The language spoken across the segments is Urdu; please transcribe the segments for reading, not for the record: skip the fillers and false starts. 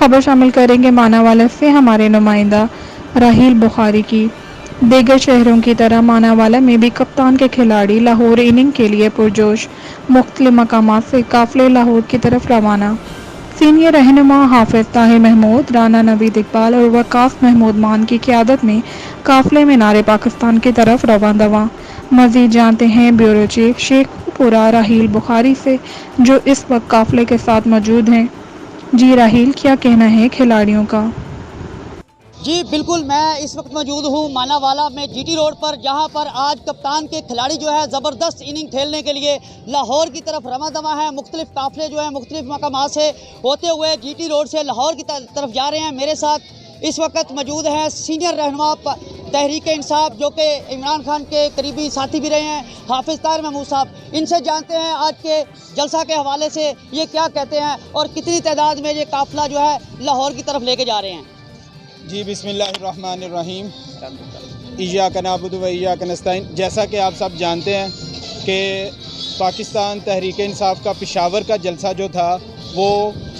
خبر شامل کریں گے ماناوالا سے ہمارے نمائندہ راہیل بخاری کی۔ دیگر شہروں کی طرح ماناوالا میں بھی کپتان کے کھلاڑی لاہور اننگ کے لیے پرجوش، مختلف مقامات سے قافلے لاہور کی طرف روانہ۔ سینئر رہنما حافظ طاہر محمود، رانا نوید اقبال اور وقاص محمود مان کی قیادت میں قافلے مینار پاکستان کی طرف رواں دواں۔ مزید جانتے ہیں بیورو چیف شیخو پورہ راہیل بخاری سے، جو اس وقت قافلے کے ساتھ موجود ہیں۔ جی راہیل، کیا کہنا ہے کھلاڑیوں کا؟ جی بالکل، میں اس وقت موجود ہوں ماناوالا میں جی ٹی روڈ پر، جہاں پر آج کپتان کے کھلاڑی جو ہے زبردست اننگ کھیلنے کے لیے لاہور کی طرف رواں دواں ہیں۔ مختلف قافلے جو ہیں مختلف مقامات سے ہوتے ہوئے جی ٹی روڈ سے لاہور کی طرف جا رہے ہیں۔ میرے ساتھ اس وقت موجود ہیں سینئر رہنما تحریک انصاف، جو کہ عمران خان کے قریبی ساتھی بھی رہے ہیں، حافظ طاہر محمود صاحب۔ ان سے جانتے ہیں آج کے جلسہ کے حوالے سے یہ کیا کہتے ہیں اور کتنی تعداد میں یہ قافلہ جو ہے لاہور کی طرف لے کے جا رہے ہیں۔ جی بسم اللہ الرحمن الرحیم، ایاک نعبد و ایاک نستعین۔ جیسا کہ آپ سب جانتے ہیں کہ پاکستان تحریک انصاف کا پشاور کا جلسہ جو تھا وہ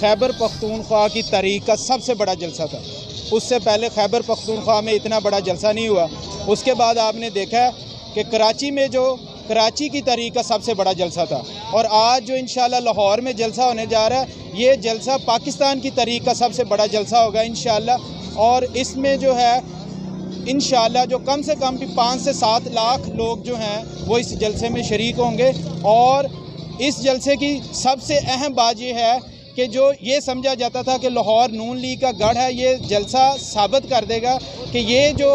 خیبر پختونخوا کی تحریک کا سب سے بڑا جلسہ تھا۔ اس سے پہلے خیبر پختونخوا میں اتنا بڑا جلسہ نہیں ہوا۔ اس کے بعد آپ نے دیکھا ہے کہ کراچی میں جو کراچی کی تحریک کا سب سے بڑا جلسہ تھا، اور آج جو انشاءاللہ لاہور میں جلسہ ہونے جا رہا ہے، یہ جلسہ پاکستان کی تحریک کا سب سے بڑا جلسہ ہوگا انشاءاللہ۔ اور اس میں جو ہے انشاءاللہ جو کم سے کم بھی 5 سے 7 لاکھ لوگ جو ہیں وہ اس جلسے میں شریک ہوں گے۔ اور اس جلسے کی سب سے اہم بات یہ ہے کہ جو یہ سمجھا جاتا تھا کہ لاہور نون لیگ کا گڑھ ہے، یہ جلسہ ثابت کر دے گا کہ یہ جو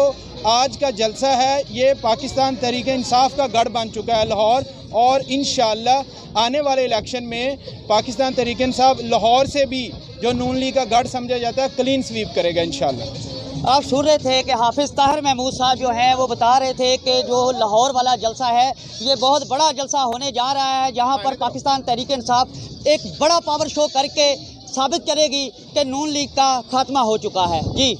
آج کا جلسہ ہے یہ پاکستان تحریک انصاف کا گڑھ بن چکا ہے لاہور۔ اور انشاءاللہ آنے والے الیکشن میں پاکستان تحریک انصاف لاہور سے بھی جو نون لیگ کا گڑھ سمجھا جاتا ہے کلین سویپ کرے گا انشاءاللہ۔ آپ سن رہے تھے کہ حافظ طاہر محمود صاحب جو ہیں وہ بتا رہے تھے کہ جو لاہور والا جلسہ ہے یہ بہت بڑا جلسہ ہونے جا رہا ہے، جہاں پر پاکستان تحریک انصاف ایک بڑا پاور شو کر کے ثابت کرے گی کہ نون لیگ کا خاتمہ ہو چکا ہے۔ جی